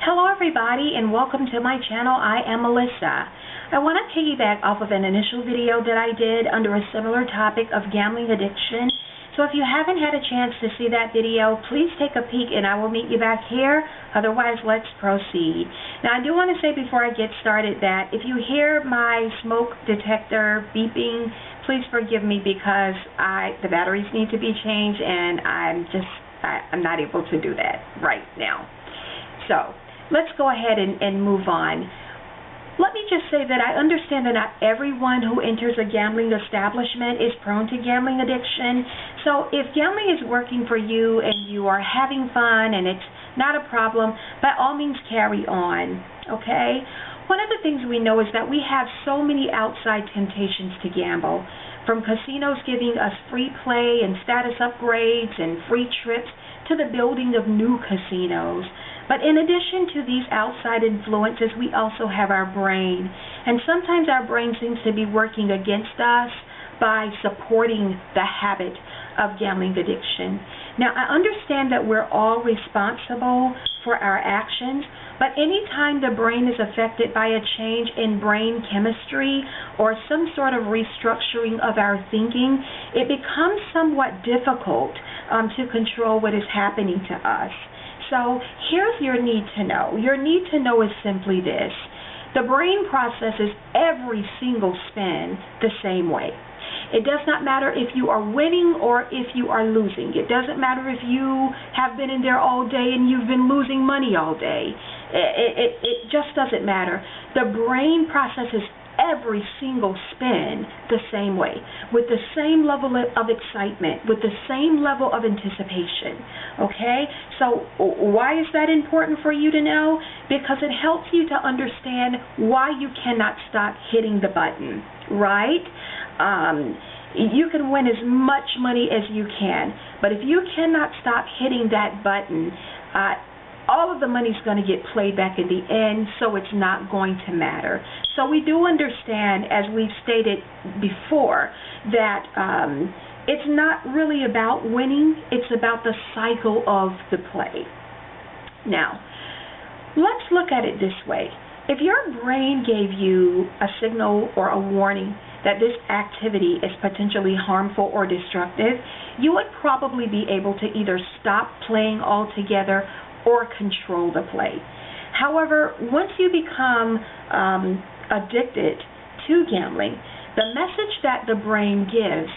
Hello everybody and welcome to my channel. I am Melissa. I want to piggyback off of an initial video that I did under a similar topic of gambling addiction. So if you haven't had a chance to see that video, please take a peek and I will meet you back here. Otherwise, let's proceed. Now I do want to say before I get started that if you hear my smoke detector beeping, please forgive me because the batteries need to be changed and I'm not able to do that right now. So let's go ahead and move on. Let me just say that I understand that not everyone who enters a gambling establishment is prone to gambling addiction. So if gambling is working for you and you are having fun and it's not a problem, by all means carry on, okay? One of the things we know is that we have so many outside temptations to gamble, from casinos giving us free play and status upgrades and free trips to the building of new casinos. But in addition to these outside influences, we also have our brain. And sometimes our brain seems to be working against us by supporting the habit of gambling addiction. Now, I understand that we're all responsible for our actions, but anytime the brain is affected by a change in brain chemistry or some sort of restructuring of our thinking, it becomes somewhat difficult to control what is happening to us. So here's your need to know. Your need to know is simply this. The brain processes every single spin the same way. It does not matter if you are winning or if you are losing. It doesn't matter if you have been in there all day and you've been losing money all day. It just doesn't matter. The brain processes every single spin the same way, with the same level of excitement, with the same level of anticipation, okay? So why is that important for you to know? Because it helps you to understand why you cannot stop hitting the button, right? You can win as much money as you can, but if you cannot stop hitting that button, all of the money is going to get played back in the end, so it's not going to matter. So we do understand, as we've stated before, that it's not really about winning, it's about the cycle of the play. Now, let's look at it this way. If your brain gave you a signal or a warning that this activity is potentially harmful or destructive, you would probably be able to either stop playing altogether or control the play. However, once you become addicted to gambling, the message that the brain gives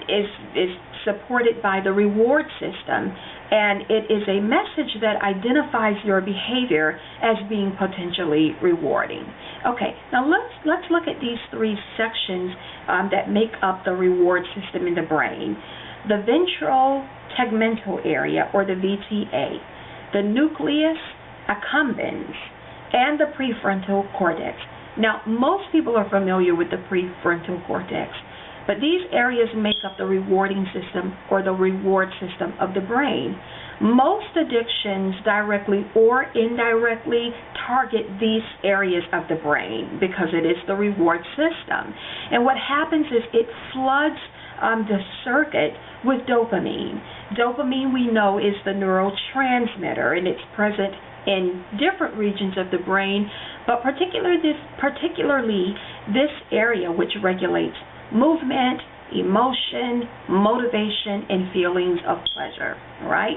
is supported by the reward system, and it is a message that identifies your behavior as being potentially rewarding. Okay, now let's look at these three sections that make up the reward system in the brain. The ventral tegmental area, or the VTA, the nucleus accumbens, and the prefrontal cortex. Now, most people are familiar with the prefrontal cortex, but these areas make up the rewarding system or the reward system of the brain. Most addictions directly or indirectly target these areas of the brain because it is the reward system. And what happens is it floods the circuit with dopamine. Dopamine, we know, is the neurotransmitter, and it's present in different regions of the brain, but particularly this area which regulates movement, emotion, motivation, and feelings of pleasure, right?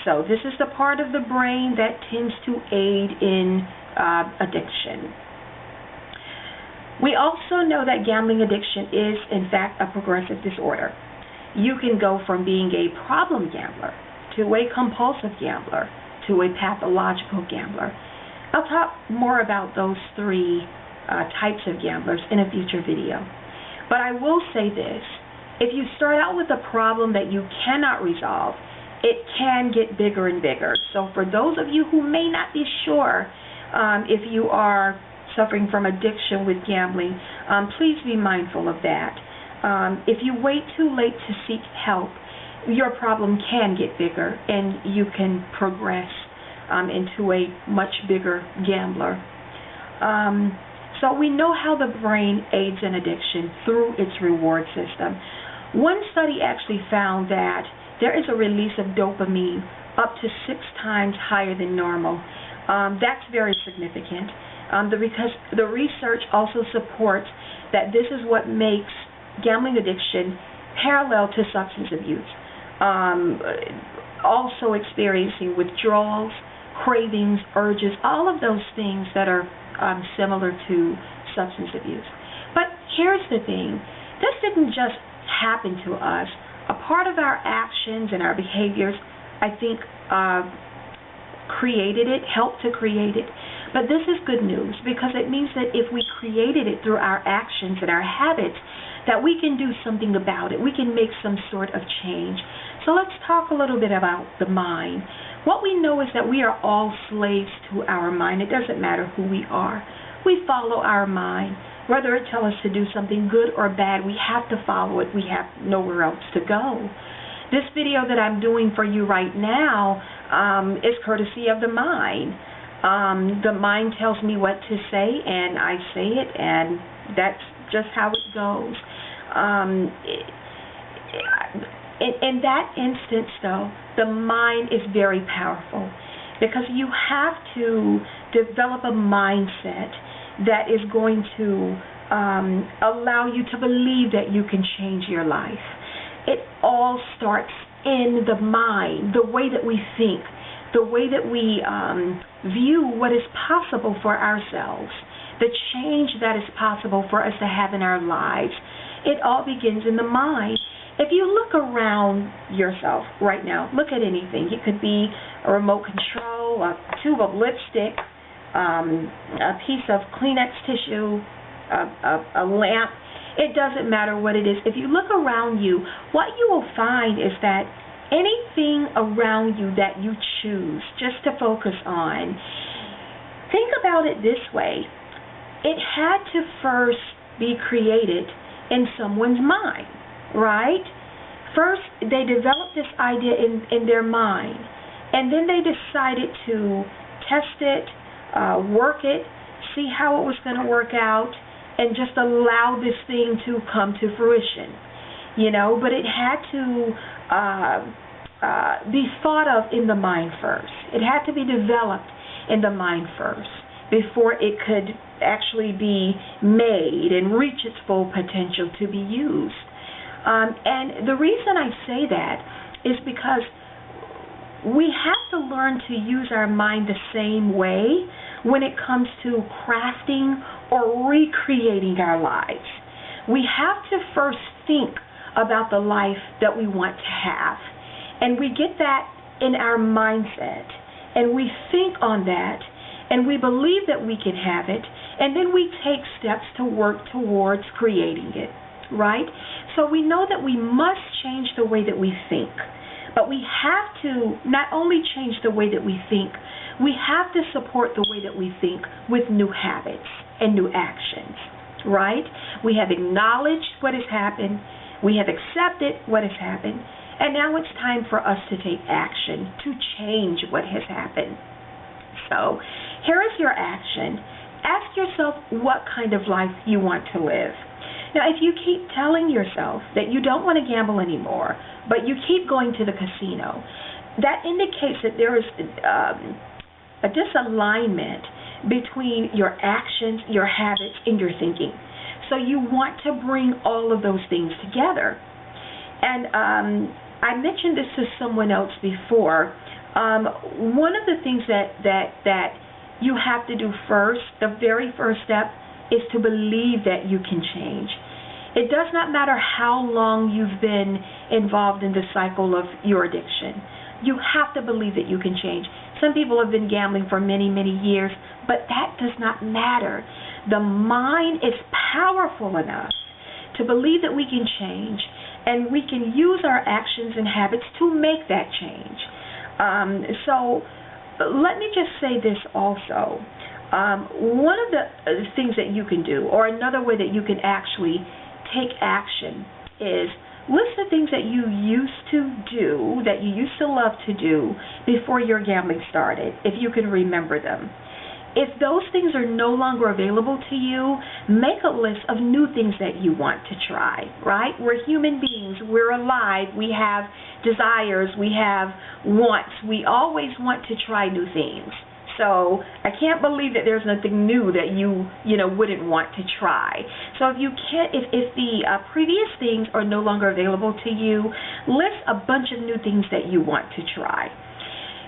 So this is the part of the brain that tends to aid in addiction. We also know that gambling addiction is, in fact, a progressive disorder. You can go from being a problem gambler to a compulsive gambler to a pathological gambler. I'll talk more about those three types of gamblers in a future video. But I will say this. If you start out with a problem that you cannot resolve, it can get bigger and bigger. So for those of you who may not be sure if you are suffering from addiction with gambling, please be mindful of that. If you wait too late to seek help, your problem can get bigger and you can progress into a much bigger gambler. So we know how the brain aids in addiction through its reward system. One study actually found that there is a release of dopamine up to 6 times higher than normal That's very significant. Because the research also supports that this is what makes gambling addiction parallel to substance abuse. Also experiencing withdrawals, cravings, urges, all of those things that are similar to substance abuse. But here's the thing. This didn't just happen to us. A part of our actions and our behaviors, I think, created it, helped to create it. But this is good news because it means that if we created it through our actions and our habits, that we can do something about it. We can make some sort of change. So let's talk a little bit about the mind. What we know is that we are all slaves to our mind. It doesn't matter who we are. We follow our mind. Whether it tells us to do something good or bad, we have to follow it. We have nowhere else to go. This video that I'm doing for you right now is courtesy of the mind. The mind tells me what to say, and I say it, and that's just how it goes. In that instance, though, the mind is very powerful because you have to develop a mindset that is going to allow you to believe that you can change your life. It all starts in the mind, the way that we think, the way that we view what is possible for ourselves, the change that is possible for us to have in our lives. It all begins in the mind. If you look around yourself right now, look at anything. It could be a remote control, a tube of lipstick, a piece of Kleenex tissue, a lamp. It doesn't matter what it is. If you look around you, what you will find is that anything around you that you choose just to focus on, think about it this way. It had to first be created in someone's mind, right? First, they developed this idea in their mind, and then they decided to test it, work it, see how it was going to work out, and just allow this thing to come to fruition, you know. But it had to be thought of in the mind first. It had to be developed in the mind first before it could actually be made and reach its full potential to be used. And the reason I say that is because we have to learn to use our mind the same way when it comes to crafting or recreating our lives. We have to first think about the life that we want to have. And we get that in our mindset. And we think on that. And we believe that we can have it. And then we take steps to work towards creating it. Right? So we know that we must change the way that we think. But we have to not only change the way that we think, we have to support the way that we think with new habits and new actions, right? We have acknowledged what has happened. We have accepted what has happened. And now it's time for us to take action to change what has happened. So here is your action. Ask yourself what kind of life you want to live. Now, if you keep telling yourself that you don't want to gamble anymore, but you keep going to the casino, that indicates that there is a disalignment between your actions, your habits, and your thinking. So you want to bring all of those things together. And I mentioned this to someone else before. One of the things that you have to do first, the very first step, is to believe that you can change. It does not matter how long you've been involved in the cycle of your addiction. You have to believe that you can change. Some people have been gambling for many, many years, but that does not matter. The mind is powerful enough to believe that we can change, and we can use our actions and habits to make that change. So let me just say this also. One of the things that you can do, or another way that you can actually take action, is list the things that you used to do, that you used to love to do before your gambling started, if you can remember them. If those things are no longer available to you, make a list of new things that you want to try, right? We're human beings. We're alive. We have desires. We have wants. We always want to try new things. So I can't believe that there's nothing new that you wouldn't want to try. So if you can't, if the previous things are no longer available to you, list a bunch of new things that you want to try.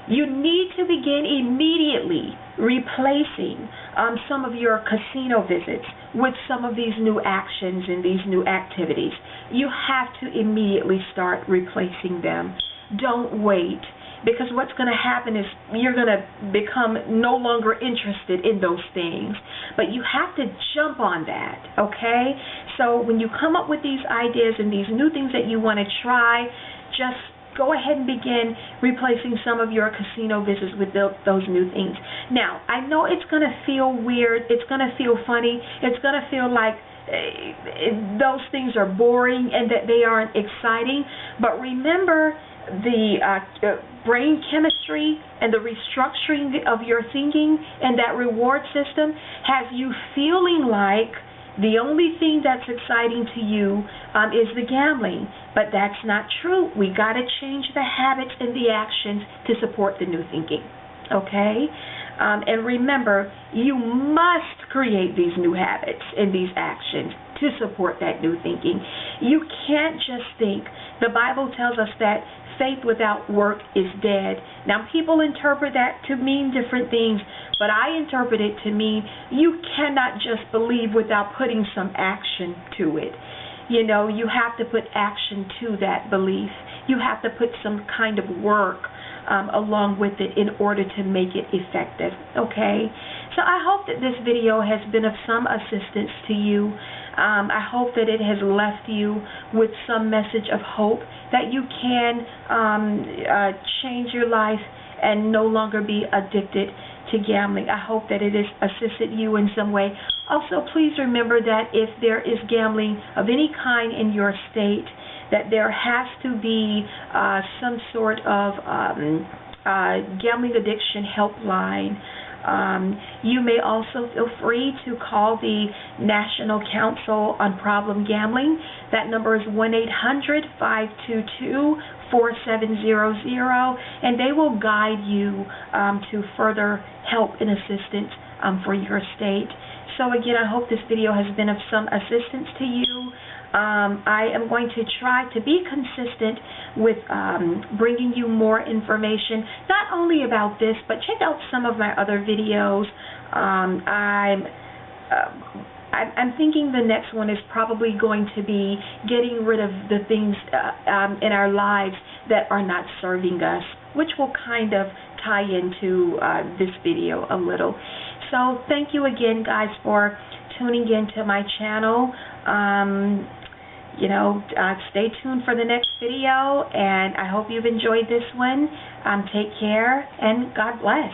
You need to begin immediately replacing some of your casino visits with some of these new actions and these new activities. You have to immediately start replacing them. Don't wait, because what's going to happen is you're going to become no longer interested in those things. But you have to jump on that, okay? So when you come up with these ideas and these new things that you want to try, just go ahead and begin replacing some of your casino visits with those new things. Now, I know it's going to feel weird. It's going to feel funny. It's going to feel like those things are boring and that they aren't exciting. But remember, the brain chemistry and the restructuring of your thinking and that reward system has you feeling like the only thing that's exciting to you is the gambling. But that's not true. We got to change the habits and the actions to support the new thinking. Okay? And remember, you must create these new habits and these actions to support that new thinking. You can't just think. The Bible tells us that faith without work is dead. Now, people interpret that to mean different things, but I interpret it to mean you cannot just believe without putting some action to it. You have to put action to that belief. You have to put some kind of work along with it in order to make it effective, okay? So I hope that this video has been of some assistance to you. I hope that it has left you with some message of hope that you can change your life and no longer be addicted to gambling. I hope that it has assisted you in some way. Also, please remember that if there is gambling of any kind in your state, that there has to be some sort of gambling addiction helpline. You may also feel free to call the National Council on Problem Gambling. That number is 1-800-522-4700, and they will guide you to further help and assistance for your state. So again, I hope this video has been of some assistance to you. I am going to try to be consistent with bringing you more information, not only about this, but check out some of my other videos. I'm thinking the next one is probably going to be getting rid of the things in our lives that are not serving us, which will kind of tie into this video a little. So thank you again, guys, for tuning in to my channel. Stay tuned for the next video, and I hope you've enjoyed this one. Take care, and God bless.